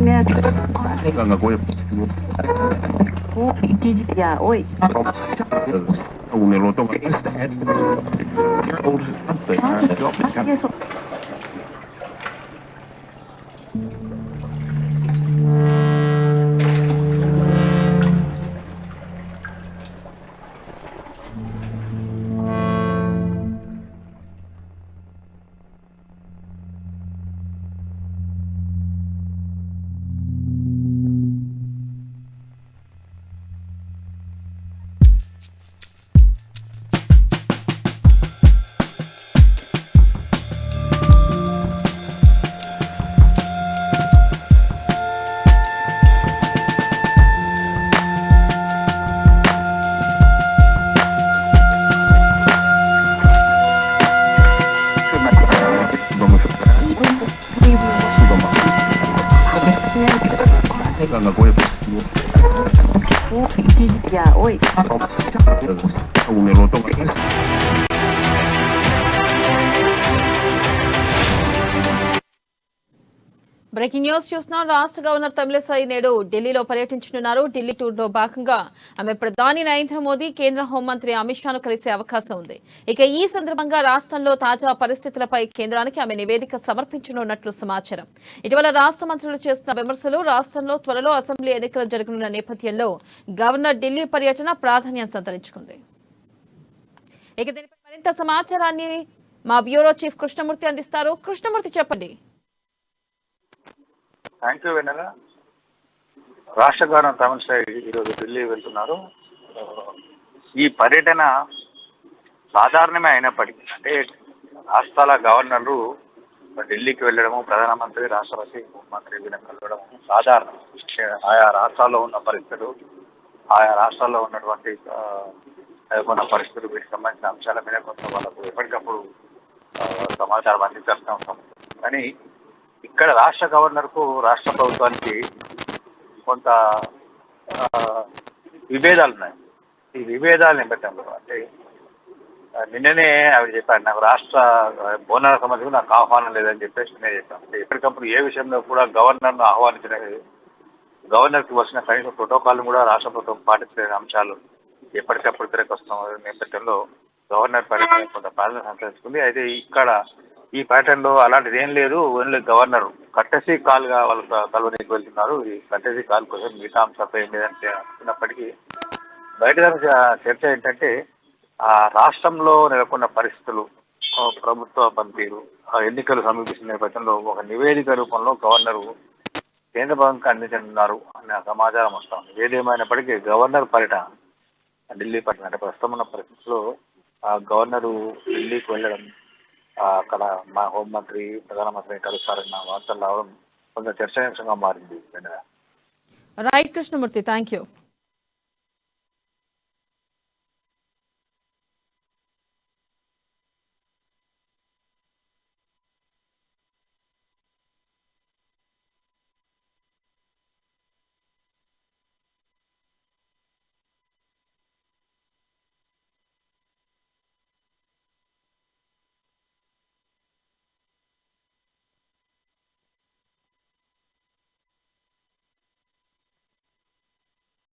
Ganga Goy. Ya, oi. Uneloto. Ganga Goy. Ya, oi. Uneloto. Breaking news చూస్తున్నాం. రాష్ట్ర governor Tamilisai నేడు ఢిల్లీలో పర్యటించనున్నారు. ఢిల్లీ టూర్ లో భాగంగా ఆమె ప్రధాని నరేంద్ర మోదీ, కేంద్ర హోంమంత్రి అమిత్ షాను కలిసే అవకాశం ఉంది. ఇక ఈ సందర్భంగా రాష్ట్రంలో తాజా పరిస్థితులపై కేంద్రానికి ఆమె నివేదిక సమర్పించనున్నట్లు సమాచారం. ఇటీవల రాష్ట్ర మంత్రులు చేస్తున్న విమర్శలు, రాష్ట్రంలో త్వరలో అసెంబ్లీ ఎన్నికలు జరగనున్న నేపథ్యంలో గవర్నర్ ఢిల్లీ పర్యటన ప్రాధాన్యం సంతరించుకుంది. ఇక దీనిపై మరింత సమాచారాన్ని మా బ్యూరో చీఫ్ కృష్ణమూర్తి అందిస్తారు. కృష్ణమూర్తి, చెప్పండి. థ్యాంక్ యూ వెన్నెల. రాష్ట్ర గవర్నర్ తమిళిసై ఈరోజు ఢిల్లీ వెళ్తున్నారు. ఈ పర్యటన సాధారణమే అయినప్పటికీ, అంటే రాష్ట్రాల గవర్నర్లు ఢిల్లీకి వెళ్ళడము, ప్రధానమంత్రి, రాష్ట్రపతి, ముఖ్యమంత్రి వీళ్ళని కలవడము సాధారణం. ఆయా రాష్ట్రాల్లో ఉన్న పరిస్థితులు, ఆయా రాష్ట్రాల్లో ఉన్నటువంటి కొన్ని పరిస్థితులు, వీటికి సంబంధించిన అంశాల మీద కొంత వాళ్ళకు ఎప్పటికప్పుడు సమాచారం అందించాల్సిన అవసరం. కానీ ఇక్కడ రాష్ట్ర గవర్నర్కు, రాష్ట్ర ప్రభుత్వానికి కొంత విభేదాలు ఉన్నాయి. ఈ విభేదాల నేపథ్యంలో అంటే నిన్ననే ఆవిడ చెప్పాను, నాకు రాష్ట్ర బోనాల సమస్యకు నాకు ఆహ్వానం లేదని చెప్పేసి నేను చెప్పాను. అంటే ఎప్పటికప్పుడు ఏ విషయంలో కూడా గవర్నర్ను ఆహ్వానించిన, గవర్నర్కి వచ్చిన కనీస ప్రోటోకాల్ కూడా రాష్ట్ర ప్రభుత్వం పాటించలేని అంశాలు ఎప్పటికప్పుడు తిరగొస్తున్న నేపథ్యంలో గవర్నర్ పర్యటన కొంత ప్రాధాన్యత సంతరించుకుంది. అయితే ఇక్కడ ఈ ప్యాటర్న్లో అలాంటిది ఏం లేదు. ఓన్లీ గవర్నర్ కట్టెసీ కాల్గా వాళ్ళు కలవనీకి వెళ్తున్నారు. ఈ కట్టెసీ కాల్ కోసం మిగతా అంశాలపై ఏం లేదని అనుకున్నప్పటికీ బయట చర్చ ఏంటంటే రాష్ట్రంలో నెలకొన్న పరిస్థితులు, ప్రభుత్వ పనితీరు, ఎన్నికలు సమీపిస్తున్న నేపథ్యంలో ఒక నివేదిక రూపంలో గవర్నర్ కేంద్ర ప్రభుత్వానికి అందించనున్నారు అనే సమాచారం వస్తుంది. ఏదేమైనప్పటికీ గవర్నర్ పర్యటన, ఢిల్లీ పర్యటన అంటే ప్రస్తుతం ఉన్న పరిస్థితుల్లో గవర్నరు ఢిల్లీకి వెళ్ళడం, అక్కడ మా హోంమంత్రి, ప్రధానమంత్రిని కలుస్తారన్న వార్తలు రావడం కొంచెం చర్చనీయాంశంగా మారింది. Right Krishnamurthy, thank you.